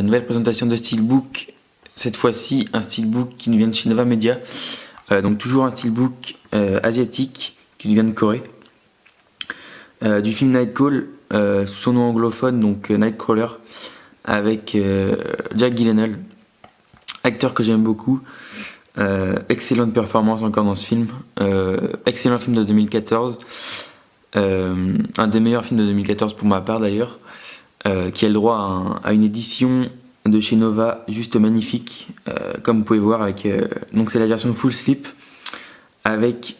Nouvelle présentation de Steelbook, cette fois-ci un Steelbook qui nous vient de chez Nova Media, donc toujours un Steelbook asiatique qui nous vient de Corée, du film Nightcall, sous son nom anglophone, donc Nightcrawler, avec Jack Gyllenhaal, acteur que j'aime beaucoup, excellente performance encore dans ce film, excellent film de 2014, un des meilleurs films de 2014 pour ma part d'ailleurs. Qui a le droit à une édition de chez Nova juste magnifique, comme vous pouvez voir avec donc c'est la version full slip avec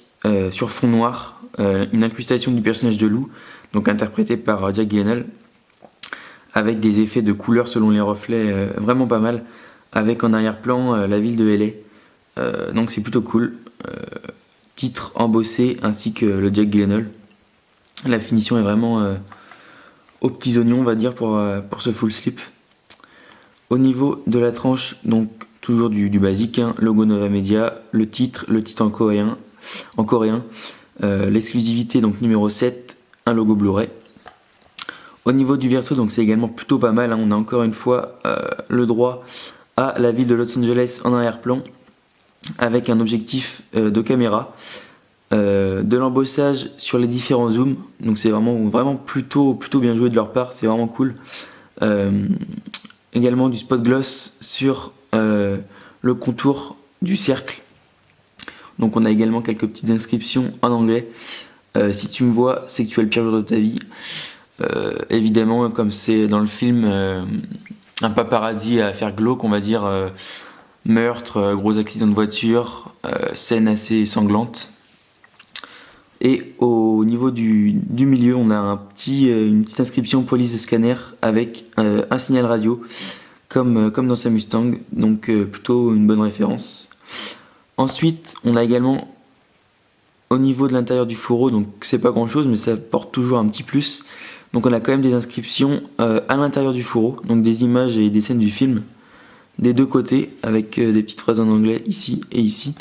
sur fond noir une incrustation du personnage de loup, donc interprété par Jack Gyllenhaal, avec des effets de couleurs selon les reflets vraiment pas mal, avec en arrière-plan la ville de LA, donc c'est plutôt cool. Titre embossé ainsi que le Jack Gyllenhaal, la finition est vraiment aux petits oignons, on va dire, pour ce full slip. Au niveau de la tranche, donc toujours du basique, hein, logo Nova Media, le titre en coréen, l'exclusivité donc numéro 7, un logo Blu-ray. Au niveau du verso, donc c'est également plutôt pas mal, hein, on a encore une fois le droit à la ville de Los Angeles en arrière-plan, avec un objectif de caméra. De l'embossage sur les différents zooms, donc c'est vraiment plutôt bien joué de leur part, c'est vraiment cool. Également du spot gloss sur le contour du cercle, donc on a également quelques petites inscriptions en anglais. Si tu me vois, c'est que tu as le pire jour de ta vie. Évidemment, comme c'est dans le film, un paparazzi à faire glauque, on va dire, meurtre, gros accident de voiture, scène assez sanglante. Et au niveau du milieu, on a une petite inscription police scanner avec un signal radio, comme dans sa Mustang, donc plutôt une bonne référence. Ensuite, on a également au niveau de l'intérieur du fourreau, donc c'est pas grand chose, mais ça porte toujours un petit plus. Donc on a quand même des inscriptions à l'intérieur du fourreau, donc des images et des scènes du film, des deux côtés, avec des petites phrases en anglais ici et ici.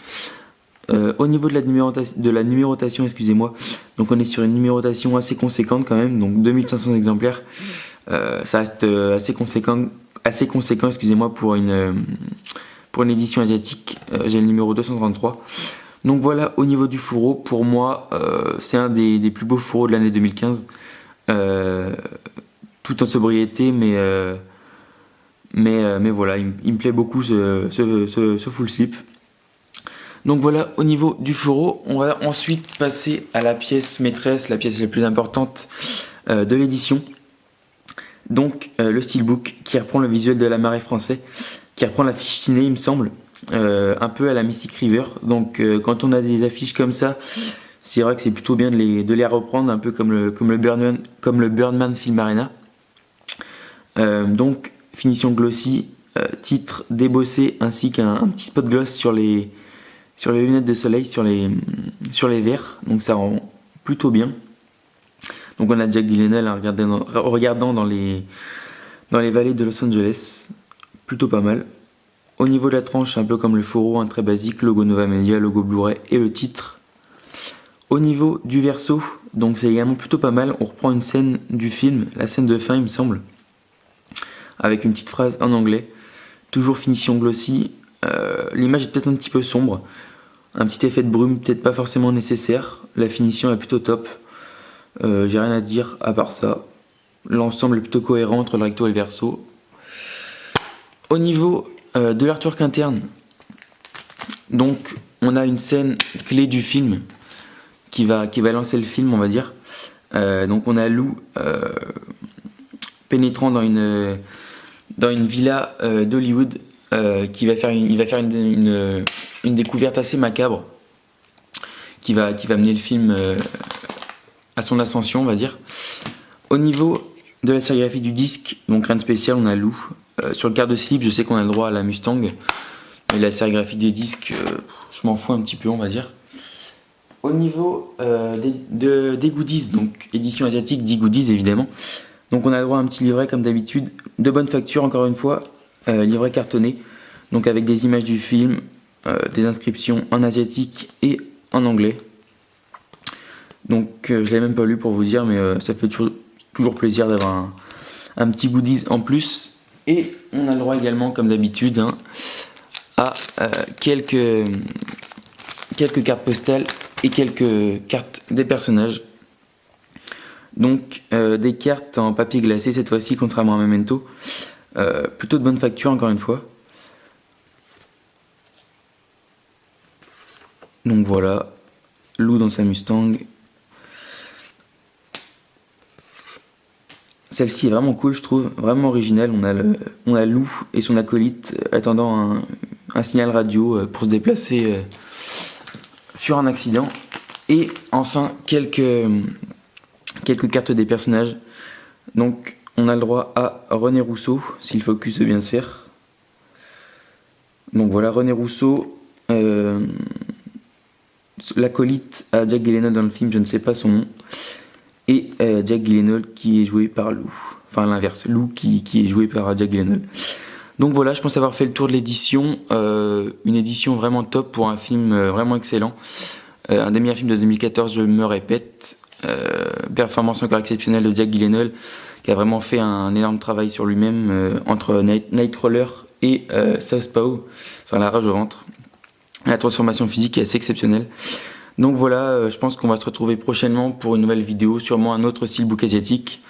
Au niveau de la numérotation, excusez-moi, donc on est sur une numérotation assez conséquente quand même, donc 2500 exemplaires, ça reste assez conséquent, excusez-moi, pour une édition asiatique. J'ai le numéro 233. Donc voilà, au niveau du fourreau, pour moi, c'est un des plus beaux fourreaux de l'année 2015, tout en sobriété, mais voilà, il me plaît beaucoup ce full slip. Donc voilà, au niveau du fourreau, on va ensuite passer à la pièce maîtresse, la pièce la plus importante de l'édition. Donc le steelbook qui reprend le visuel de la marée français, qui reprend l'affiche ciné, il me semble, un peu à la Mystic River. Donc quand on a des affiches comme ça, c'est vrai que c'est plutôt bien de les reprendre, un peu comme le Birdman Film Arena. Donc finition glossy, titre débossé ainsi qu'un petit spot gloss sur les lunettes de soleil, sur les verres, donc ça rend plutôt bien. Donc on a Jack Gyllenhaal regardant dans les vallées de Los Angeles, plutôt pas mal. Au niveau de la tranche, un peu comme le fourreau, un très basique, logo Nova Media, logo Blu-ray et le titre. Au niveau du verso, donc c'est également plutôt pas mal, on reprend une scène du film, la scène de fin il me semble, avec une petite phrase en anglais, toujours finition glossy. L'image est peut-être un petit peu sombre, un petit effet de brume peut-être pas forcément nécessaire, la finition est plutôt top, j'ai rien à dire à part ça, l'ensemble est plutôt cohérent entre le recto et le verso. Au niveau de l'artwork interne, donc on a une scène clé du film qui va lancer le film, on va dire. Donc on a Lou pénétrant dans une villa d'Hollywood, il va faire une découverte assez macabre qui va mener le film à son ascension, on va dire. Au niveau de la sérigraphie du disque, donc rien de spécial, on a Lou. Sur le quart de slip, je sais qu'on a le droit à la Mustang, mais la sérigraphie des disques, je m'en fous un petit peu, on va dire. Au niveau des goodies, donc édition asiatique, 10 goodies évidemment. Donc on a le droit à un petit livret comme d'habitude, de bonne facture encore une fois, livret cartonné, donc avec des images du film, des inscriptions en asiatique et en anglais. Donc je l'ai même pas lu pour vous dire, mais ça fait toujours plaisir d'avoir un petit goodies en plus. Et on a le droit également, comme d'habitude, hein, à quelques cartes postales et quelques cartes des personnages. Donc des cartes en papier glacé cette fois-ci, contrairement à Memento. Plutôt de bonne facture encore une fois. Donc voilà, Lou dans sa Mustang. Celle-ci est vraiment cool, je trouve, vraiment originale. On a Lou et son acolyte attendant un signal radio pour se déplacer sur un accident. Et enfin, quelques cartes des personnages. Donc, on a le droit à René Rousseau, si le focus veut bien se faire. Donc voilà, René Rousseau, l'acolyte à Jack Gyllenhaal dans le film, je ne sais pas son nom. Et Jack Gyllenhaal qui est joué par Lou. Enfin l'inverse, Lou qui est joué par Jack Gyllenhaal. Donc voilà, je pense avoir fait le tour de l'édition. Une édition vraiment top pour un film vraiment excellent. Un des meilleurs films de 2014, je me répète. Performance encore exceptionnelle de Jack Gyllenhaal, qui a vraiment fait un énorme travail sur lui-même entre Nightcrawler et Southpaw, enfin la rage au ventre. La transformation physique est assez exceptionnelle. Donc voilà, je pense qu'on va se retrouver prochainement pour une nouvelle vidéo, sûrement un autre steelbook asiatique.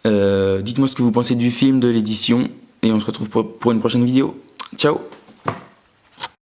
Dites-moi ce que vous pensez du film, de l'édition, et on se retrouve pour une prochaine vidéo. Ciao!